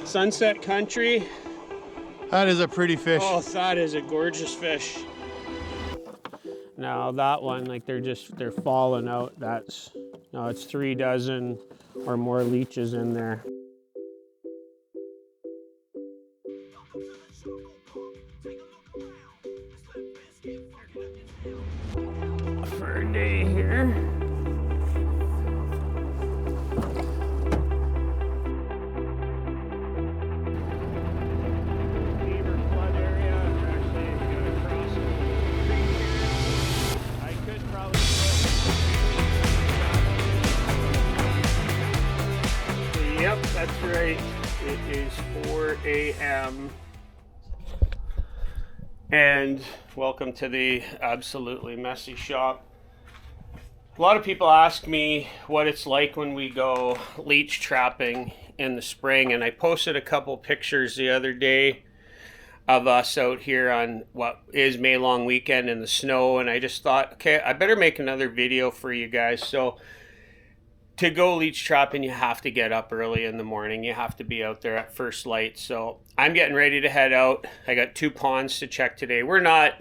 Sunset Country. That is a pretty fish. Oh, that is a gorgeous fish. Now that one, like they're falling out. That's, no, it's 3 dozen or more leeches in there. For a day here. Yep, that's right. It is 4 a.m. and welcome to the absolutely messy shop. A lot of people ask me what it's like when we go leech trapping in the spring, and I posted a couple pictures the other day of us out here on what is May long weekend in the snow, and I just thought, okay, I better make another video for you guys. So to go leech trapping, you have to get up early in the morning. You have to be out there at first light. So I'm getting ready to head out. I got 2 ponds to check today. We're not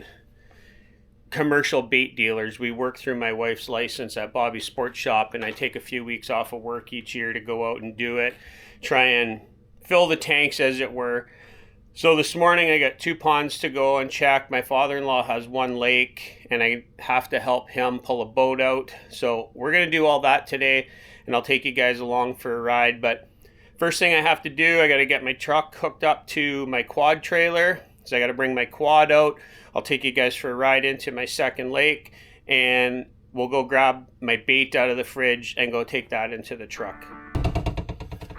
commercial bait dealers. We work through my wife's license at Bobby's Sports Shop, and I take a few weeks off of work each year to go out and do it, try and fill the tanks, as it were. So this morning I got 2 ponds to go and check. My father-in-law has 1 lake, and I have to help him pull a boat out. So we're going to do all that today, and I'll take you guys along for a ride. But first thing I have to do, I got to get my truck hooked up to my quad trailer. So I got to bring my quad out. I'll take you guys for a ride into my second lake, and we'll go grab my bait out of the fridge and go take that into the truck.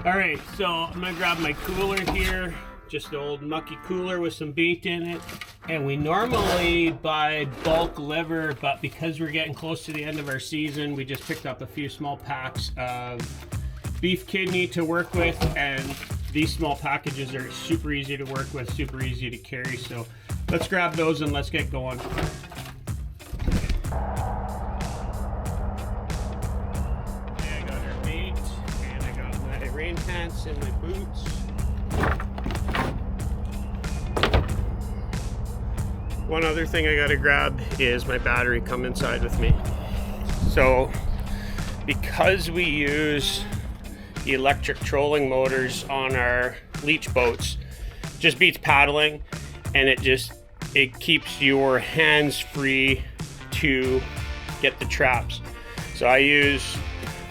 All right, so I'm going to grab my cooler here. Just an old mucky cooler with some bait in it, and we normally buy bulk liver, but because we're getting close to the end of our season, we just picked up a few small packs of beef kidney to work with, and these small packages are super easy to work with, super easy to carry. So let's grab those and let's get going. Okay, I got our bait, and I got my rain pants and my boots. One other thing I gotta grab is my battery. Come inside with me. So because we use electric trolling motors on our leech boats, just beats paddling, and it keeps your hands free to get the traps. So I use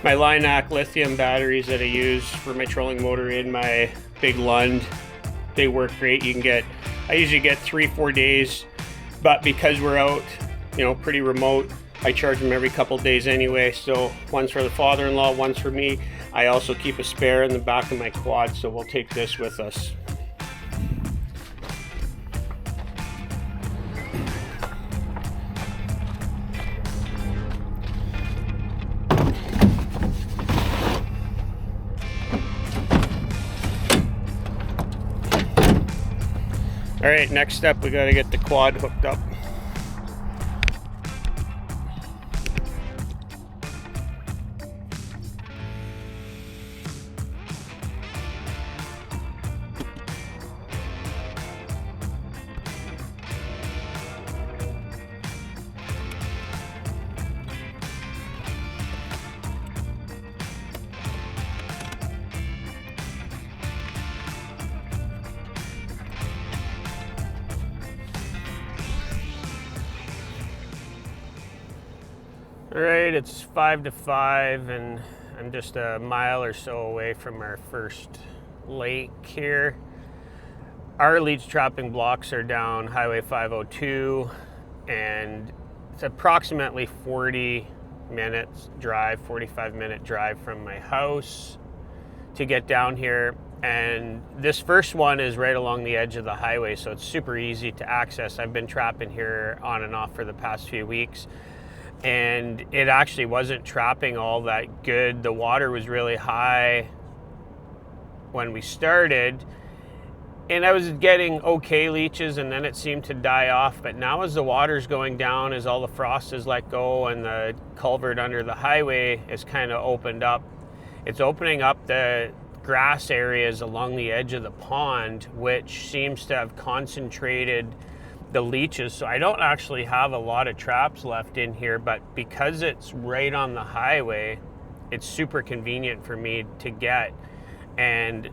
my Lynac lithium batteries that I use for my trolling motor in my big Lund. They work great. I usually get 3-4 days. But because we're out, pretty remote, I charge them every couple days anyway. So one's for the father-in-law, one's for me. I also keep a spare in the back of my quad, so we'll take this with us. All right, next step, we gotta get the quad hooked up. All right, it's 5 to 5, and I'm just a mile or so away from our first lake here. Our leech trapping blocks are down Highway 502, and it's approximately 40 minutes drive, 45-minute drive from my house to get down here. And this first one is right along the edge of the highway, so it's super easy to access. I've been trapping here on and off for the past few weeks, and it actually wasn't trapping all that good. The water was really high when we started, and I was getting okay leeches, and then it seemed to die off. But now as the water's going down, as all the frost is let go and the culvert under the highway is kind of opened up, it's opening up the grass areas along the edge of the pond, which seems to have concentrated the leeches. So I don't actually have a lot of traps left in here, but because it's right on the highway, it's super convenient for me to get. And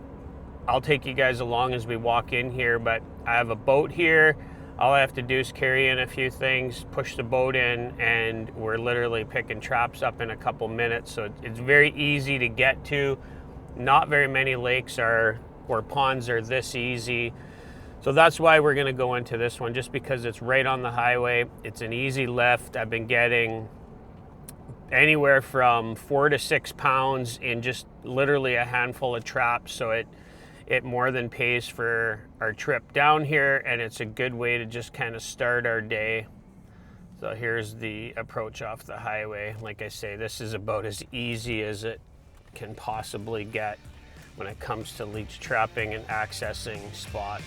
I'll take you guys along as we walk in here, but I have a boat here. All I have to do is carry in a few things, push the boat in, and we're literally picking traps up in a couple minutes. So it's very easy to get to. Not very many lakes or ponds are this easy. So that's why we're gonna go into this one, just because it's right on the highway. It's an easy lift. I've been getting anywhere from 4 to 6 pounds in just literally a handful of traps. So it more than pays for our trip down here, and it's a good way to just kind of start our day. So here's the approach off the highway. Like I say, this is about as easy as it can possibly get when it comes to leech trapping and accessing spots.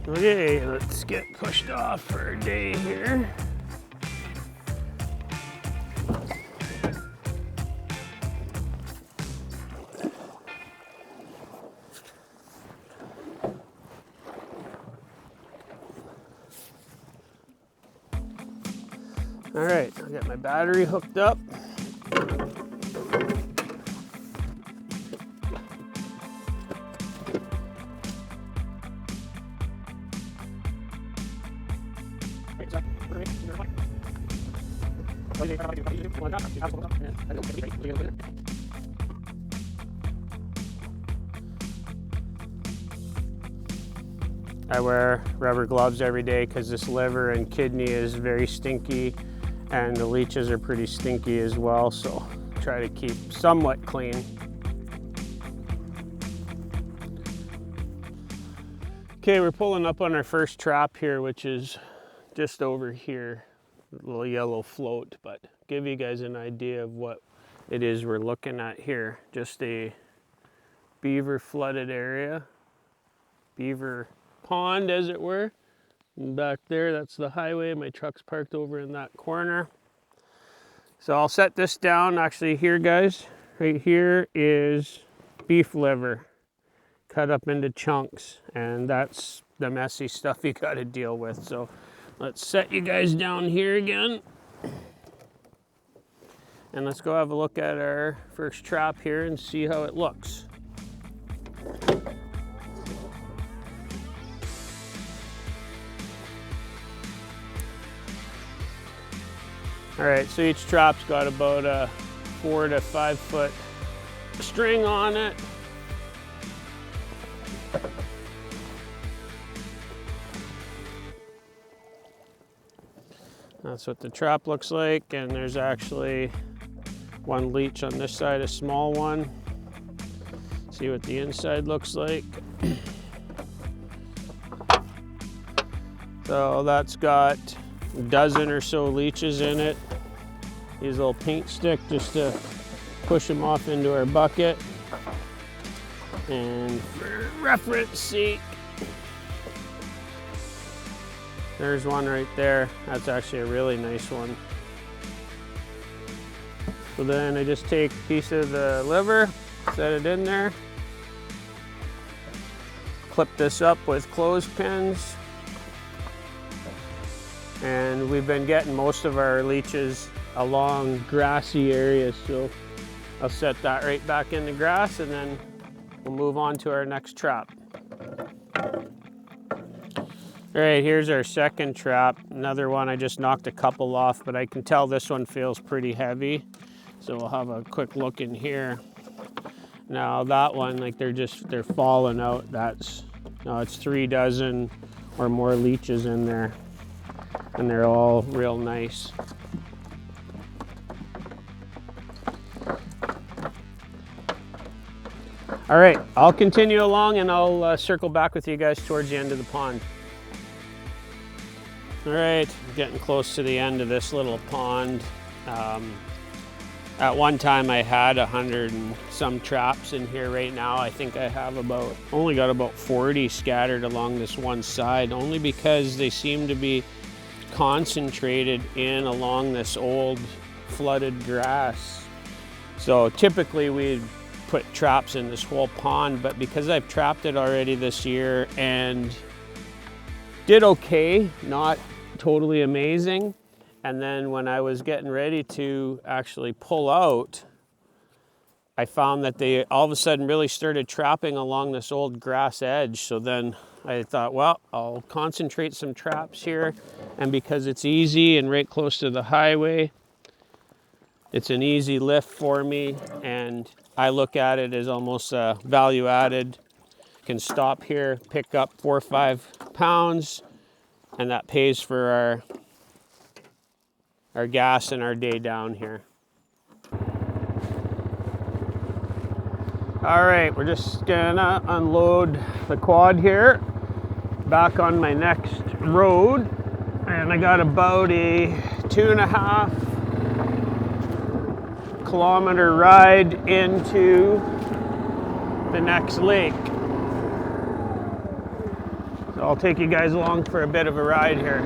Okay, let's get pushed off for a day here. All right, I got my battery hooked up. I wear rubber gloves every day because this liver and kidney is very stinky, and the leeches are pretty stinky as well, so try to keep somewhat clean. Okay, we're pulling up on our first trap here, which is just over here, a little yellow float, but give you guys an idea of what it is we're looking at here. Just a beaver flooded area, beaver pond as it were. And back there, that's the highway. My truck's parked over in that corner. So I'll set this down. Actually here, guys, right here is beef liver cut up into chunks, and that's the messy stuff you got to deal with. So let's set you guys down here again, and let's go have a look at our first trap here and see how it looks. All right, so each trap's got about a 4 to 5 foot string on it. That's what the trap looks like, and there's actually one leech on this side, a small one. See what the inside looks like. So that's got a dozen or so leeches in it. Use a little paint stick just to push them off into our bucket. And for reference sake, there's one right there. That's actually a really nice one. So then I just take a piece of the liver, set it in there, clip this up with clothespins, and we've been getting most of our leeches along grassy areas, so I'll set that right back in the grass, and then we'll move on to our next trap. All right, here's our second trap. Another one, I just knocked a couple off, but I can tell this one feels pretty heavy. So we'll have a quick look in here. Now that one, like they're falling out. That's It's 3 dozen or more leeches in there, and they're all real nice. All right, I'll continue along and I'll circle back with you guys towards the end of the pond. All right, getting close to the end of this little pond. At one time I had 100 and some traps in here. Right now I think I have only got about 40 scattered along this one side, only because they seem to be concentrated in along this old flooded grass. So typically we'd put traps in this whole pond, but because I've trapped it already this year and did okay, not totally amazing, and then when I was getting ready to actually pull out, I found that they all of a sudden really started trapping along this old grass edge. So then I thought, well, I'll concentrate some traps here, and because it's easy and right close to the highway, it's an easy lift for me, and I look at it as almost a value added. Can stop here, pick up 4 or 5 pounds, and that pays for our gas and our day down here. All right, we're just gonna unload the quad here, back on my next road, and I got about a 2.5 kilometer ride into the next lake. So I'll take you guys along for a bit of a ride here.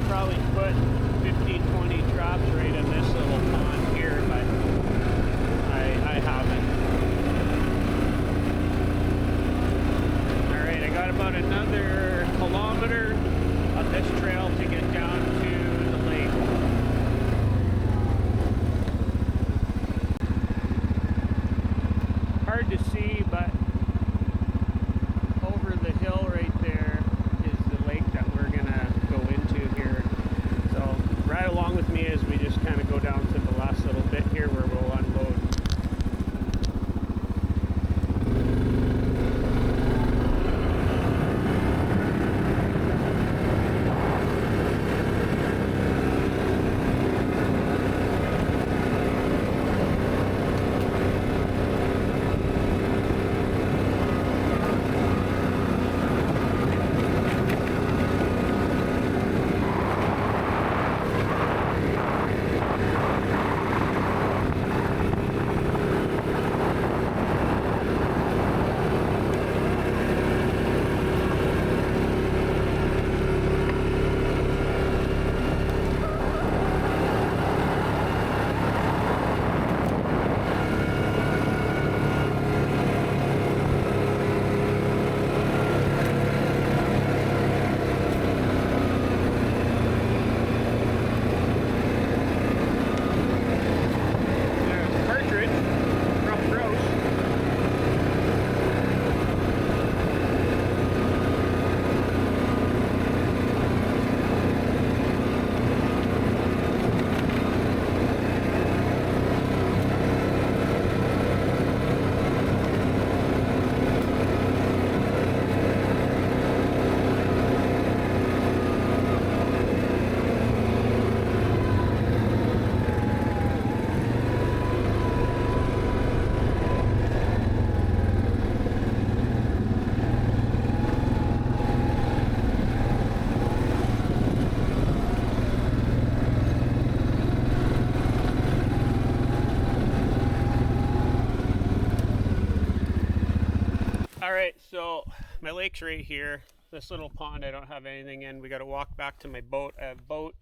Probably put 15-20 traps right in this little pond here, but I haven't. Alright, I got about another kilometer of this trail to get down to the lake. Hard to see, but over the hill right there is the lake that we're gonna go into here. So ride along with me as we just kind of go down to the last little bit here where we'll unload. Alright, so my lake's right here. This little pond I don't have anything in. We got to walk back to my boat. I have boat,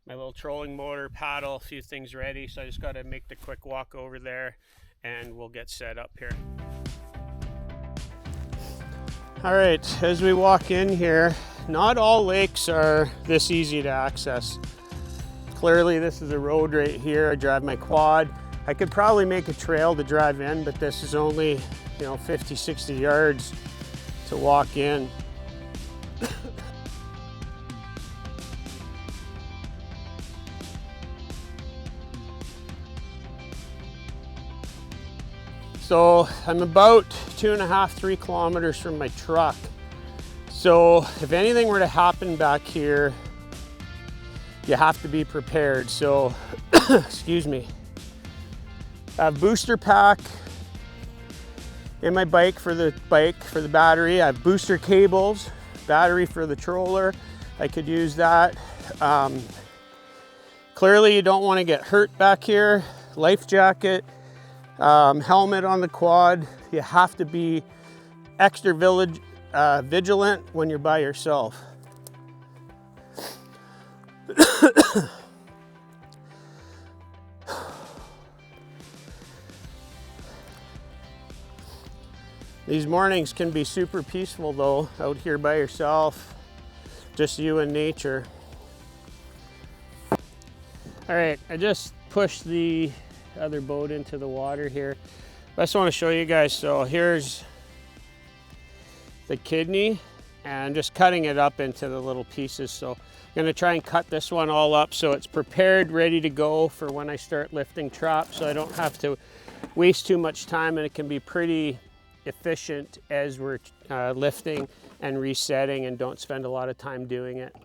my little trolling motor, paddle, a few things ready. So I just got to make the quick walk over there and we'll get set up here. Alright, as we walk in here, not all lakes are this easy to access. Clearly this is a road right here. I drive my quad. I could probably make a trail to drive in, but this is only, you know, 50, 60 yards to walk in. So I'm about 2.5, 3 kilometers from my truck. So if anything were to happen back here, you have to be prepared. So, excuse me. I have booster pack in my bike for the battery. I have booster cables, battery for the troller. I could use that. Clearly you don't want to get hurt back here. Life jacket, helmet on the quad. You have to be extra vigilant when you're by yourself. These mornings can be super peaceful though, out here by yourself, just you and nature. All right, I just pushed the other boat into the water here. I just want to show you guys. So here's the kidney, and I'm just cutting it up into the little pieces. So I'm gonna try and cut this one all up so it's prepared, ready to go for when I start lifting traps, so I don't have to waste too much time, and it can be pretty efficient as we're lifting and resetting, and don't spend a lot of time doing it.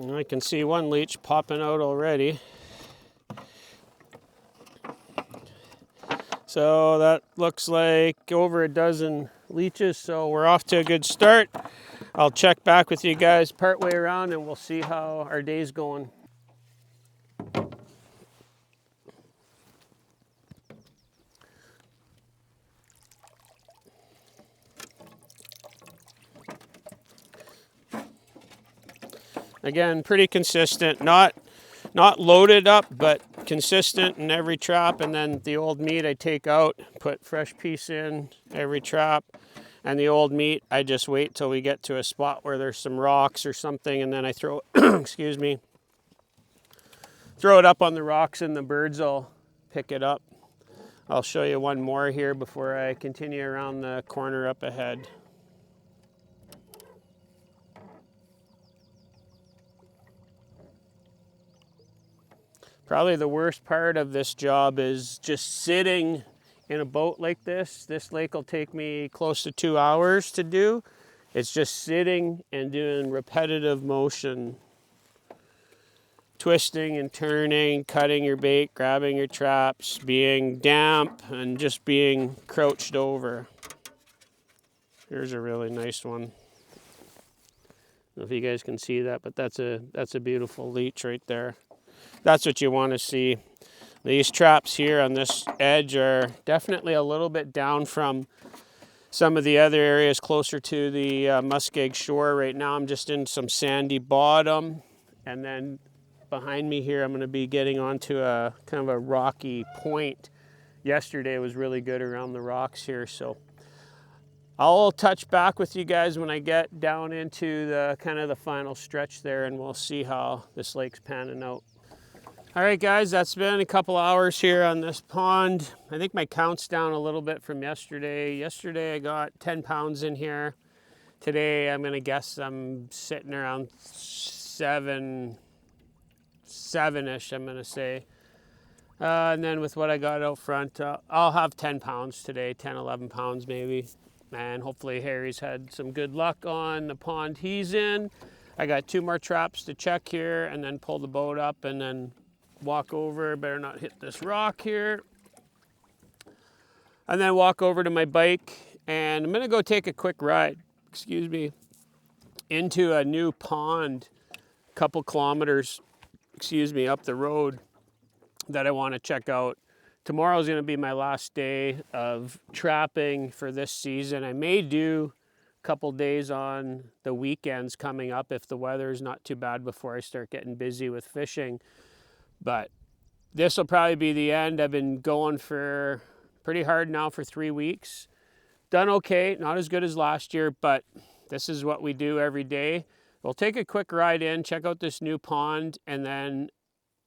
I can see one leech popping out already. So that looks like over a dozen leeches, so we're off to a good start. I'll check back with you guys partway around and we'll see how our day's going. Again, pretty consistent, not loaded up, but consistent in every trap. And then the old meat I take out, put fresh piece in every trap. And the old meat, I just wait till we get to a spot where there's some rocks or something, and then I throw, excuse me, throw it up on the rocks and the birds will pick it up. I'll show you one more here before I continue around the corner up ahead. Probably the worst part of this job is just sitting in a boat like this. This lake will take me close to 2 hours to do. It's just sitting and doing repetitive motion. Twisting and turning, cutting your bait, grabbing your traps, being damp, and just being crouched over. Here's a really nice one. I don't know if you guys can see that, but that's a beautiful leech right there. That's what you want to see. These traps here on this edge are definitely a little bit down from some of the other areas closer to the muskeg shore. Right now I'm just in some sandy bottom, and then behind me here I'm going to be getting onto a kind of a rocky point. Yesterday was really good around the rocks here, so I'll touch back with you guys when I get down into the kind of the final stretch there, and we'll see how this lake's panning out. All right, guys, that's been a couple hours here on this pond. I think my count's down a little bit from yesterday. Yesterday I got 10 pounds in here. Today I'm gonna guess I'm sitting around seven-ish, I'm gonna say. And then with what I got out front, I'll have 10 pounds today, 10, 11 pounds maybe. And hopefully Harry's had some good luck on the pond he's in. I got 2 more traps to check here and then pull the boat up and then walk over. Better not hit this rock here. And then walk over to my bike, and I'm gonna go take a quick ride, excuse me, into a new pond a couple kilometers, excuse me, up the road that I want to check out. Tomorrow's gonna be my last day of trapping for this season. I may do a couple days on the weekends coming up if the weather is not too bad before I start getting busy with fishing. But this will probably be the end. I've been going for pretty hard now for 3 weeks. Done okay, not as good as last year, but this is what we do every day. We'll take a quick ride in, check out this new pond, and then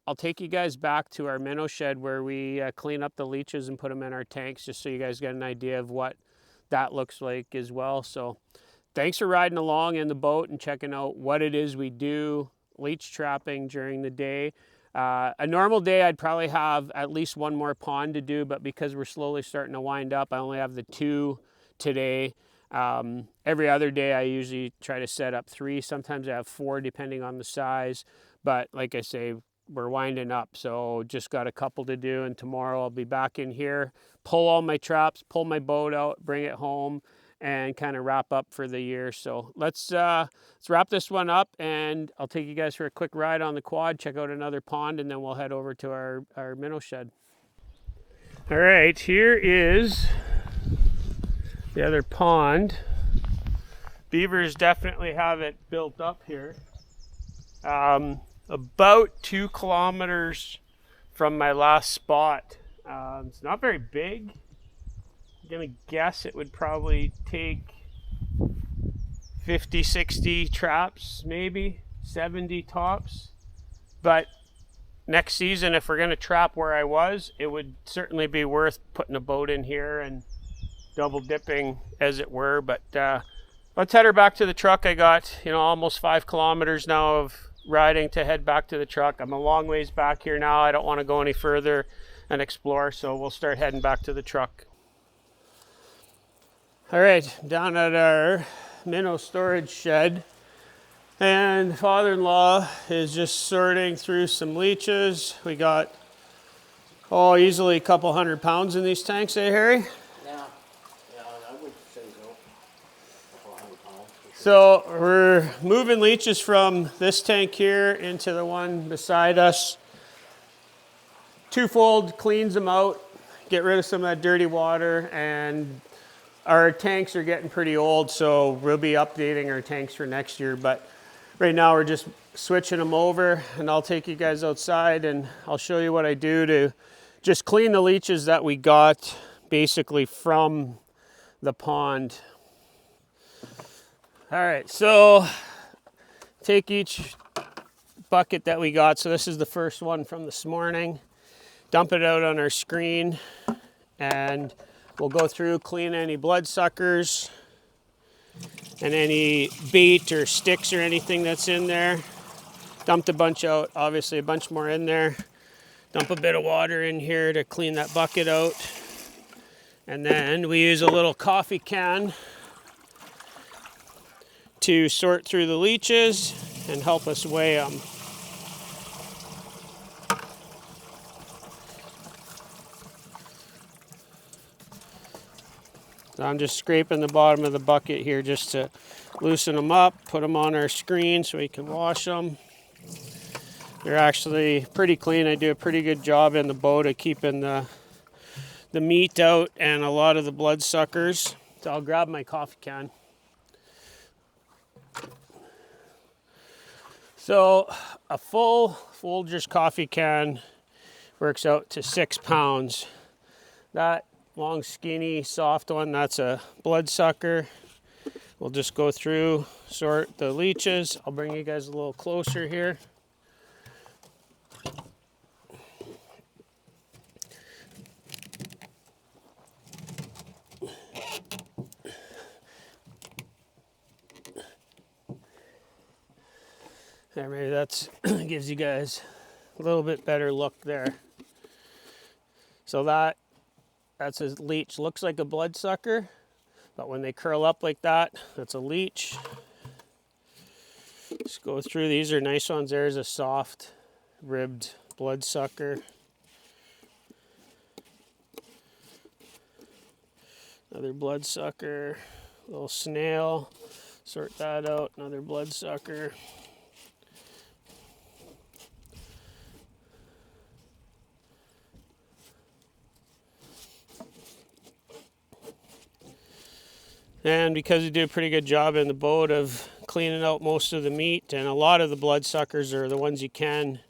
I'll take you guys back to our minnow shed where we clean up the leeches and put them in our tanks, just so you guys get an idea of what that looks like as well. So thanks for riding along in the boat and checking out what it is we do, leech trapping during the day. A normal day I'd probably have at least one more pond to do, but because we're slowly starting to wind up, I only have the 2 today. Every other day I usually try to set up 3. Sometimes I have 4 depending on the size, but like I say, we're winding up, so just got a couple to do, and tomorrow I'll be back in here, pull all my traps, pull my boat out, bring it home, and kind of wrap up for the year. So let's wrap this one up, and I'll take you guys for a quick ride on the quad, check out another pond, and then we'll head over to our minnow shed. All right, here is the other pond. Beavers definitely have it built up here. About 2 kilometers from my last spot. It's not very big. I'm gonna guess it would probably take 50, 60 traps, maybe 70 tops. But next season, if we're gonna trap where I was, it would certainly be worth putting a boat in here and double dipping, as it were. But let's head her back to the truck. I got, almost 5 kilometers now of riding to head back to the truck. I'm a long ways back here now. I don't want to go any further and explore, so we'll start heading back to the truck. All right, down at our minnow storage shed, and father-in-law is just sorting through some leeches. We got easily a couple 100 pounds in these tanks, eh, Harry? Yeah, I would say so. So we're moving leeches from this tank here into the one beside us. Twofold, cleans them out, get rid of some of that dirty water, and our tanks are getting pretty old, so we'll be updating our tanks for next year. But right now we're just switching them over, and I'll take you guys outside and I'll show you what I do to just clean the leeches that we got basically from the pond. All right, so take each bucket that we got. So this is the first one from this morning. Dump it out on our screen, and we'll go through, clean any bloodsuckers and any bait or sticks or anything that's in there. Dumped a bunch out, obviously a bunch more in there. Dump a bit of water in here to clean that bucket out. And then we use a little coffee can to sort through the leeches and help us weigh them. So I'm just scraping the bottom of the bucket here just to loosen them up, put them on our screen so we can wash them. They're actually pretty clean. I do a pretty good job in the boat of keeping the meat out and a lot of the bloodsuckers. So I'll grab my coffee can. So a full Folgers coffee can works out to 6 pounds. That long, skinny, soft one, that's a bloodsucker. We'll just go through, sort the leeches. I'll bring you guys a little closer here. There, maybe that gives you guys a little bit better look there. So that's a leech. Looks like a bloodsucker, but when they curl up like that, that's a leech. Just go through. These are nice ones. There's a soft ribbed bloodsucker. Another bloodsucker. Little snail. Sort that out. Another bloodsucker. And because you do a pretty good job in the boat of cleaning out most of the meat, and a lot of the bloodsuckers are the ones you can,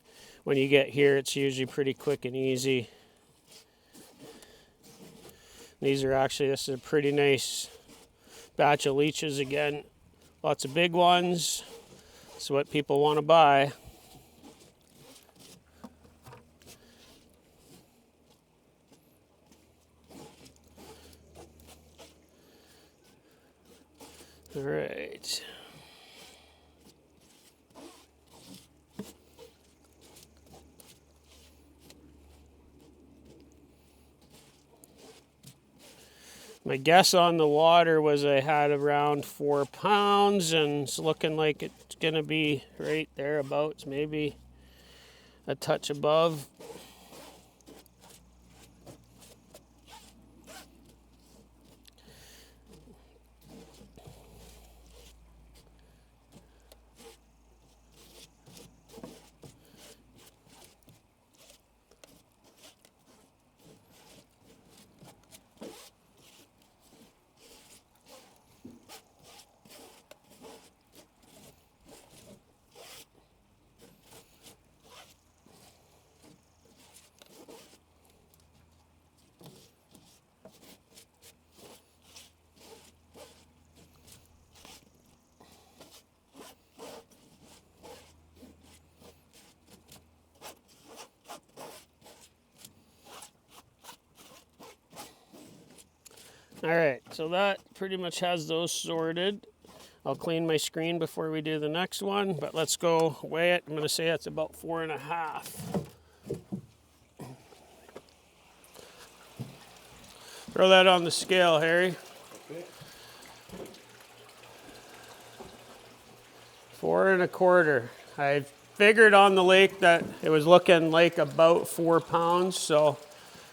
when you get here, it's usually pretty quick and easy. These are actually, this is a pretty nice batch of leeches again. Lots of big ones. That's what people want to buy. All right. My guess on the water was I had around 4 pounds, and it's looking like it's gonna be right thereabouts, maybe a touch above. All right, so that pretty much has those sorted. I'll clean my screen before we do the next one, but let's go weigh it. I'm gonna say it's about 4.5. Throw that on the scale, Harry. Okay. 4.25. I figured on the lake that it was looking like about 4 pounds, so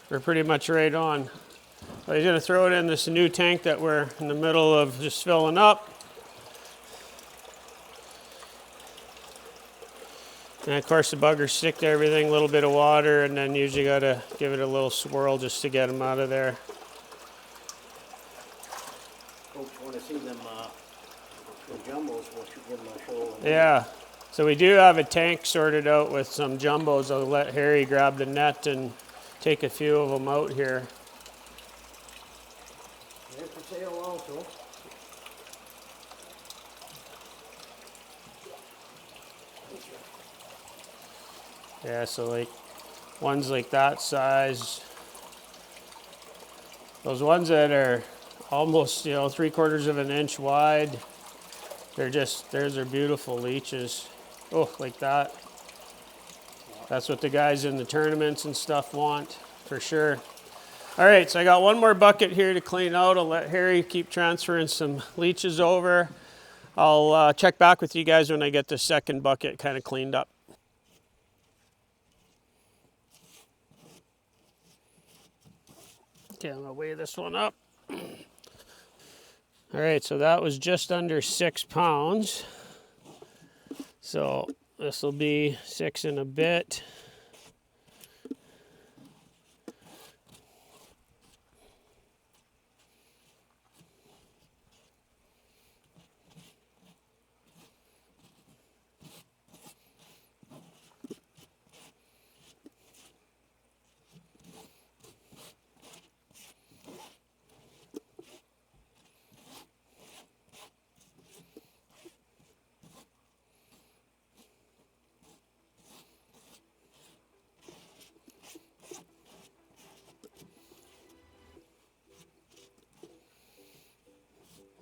we're pretty much right on. So he's gonna throw it in this new tank that we're in the middle of just filling up. And of course the buggers stick to everything, a little bit of water, and then usually gotta give it a little swirl just to get them out of there. Folks want to see them, the jumbos, we'll give them a show. Yeah, so we do have a tank sorted out with some jumbos. I'll let Harry grab the net and take a few of them out here. They're for sale also. Yeah, so like ones like that size. Those ones that are almost, 3/4 of an inch wide, those are beautiful leeches. Oh, like that. That's what the guys in the tournaments and stuff want, for sure. All right, so I got one more bucket here to clean out. I'll let Harry keep transferring some leeches over. I'll check back with you guys when I get the second bucket kind of cleaned up. Okay, I'm gonna weigh this one up. All right, so that was just under 6 pounds. So this will be 6 and a bit.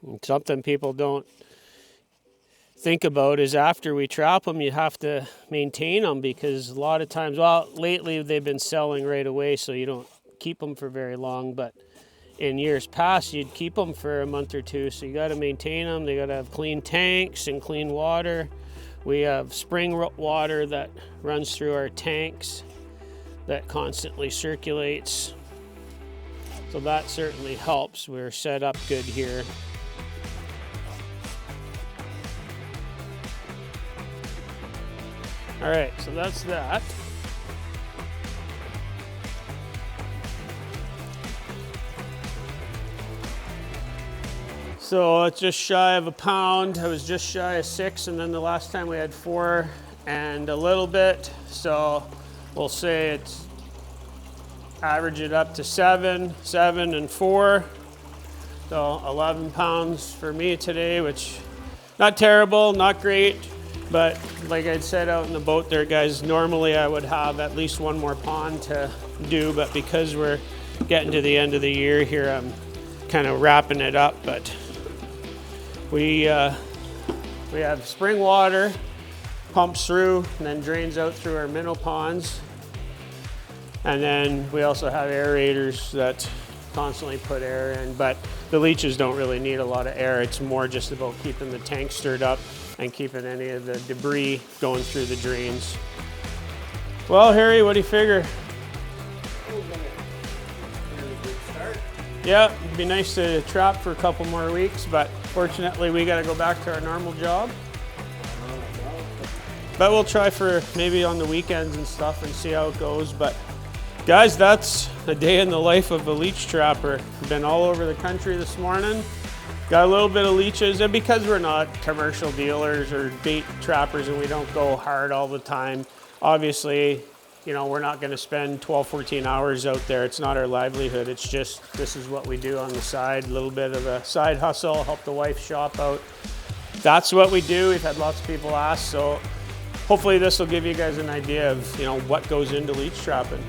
And something people don't think about is after we trap them, you have to maintain them, because a lot of times, well, lately they've been selling right away, so you don't keep them for very long, but in years past, you'd keep them for a month or two, so you got to maintain them. They got to have clean tanks and clean water. We have spring water that runs through our tanks that constantly circulates, so that certainly helps. We're set up good here. All right, so that's that. So it's just shy of a pound. I was just shy of 6, and then the last time we had 4 and a little bit. So we'll say it's average it up to 7 and 4. So 11 pounds for me today, which not terrible, not great, but like I'd said out in the boat there, guys, normally I would have at least one more pond to do, but because we're getting to the end of the year here, I'm kind of wrapping it up. But we have spring water, pumps through and then drains out through our minnow ponds. And then we also have aerators that constantly put air in, but the leeches don't really need a lot of air. It's more just about keeping the tank stirred up and keeping any of the debris going through the drains. Well, Harry, what do you figure? Yeah, it'd be nice to trap for a couple more weeks, but fortunately we got to go back to our normal job. But we'll try for maybe on the weekends and stuff and see how it goes. But guys, that's a day in the life of a leech trapper. Been all over the country this morning. Got a little bit of leeches, and because we're not commercial dealers or bait trappers and we don't go hard all the time, obviously, you know, we're not going to spend 12, 14 hours out there. It's not our livelihood. It's just, this is what we do on the side, a little bit of a side hustle, help the wife shop out. That's what we do. We've had lots of people ask, so hopefully this will give you guys an idea of, you know, what goes into leech trapping.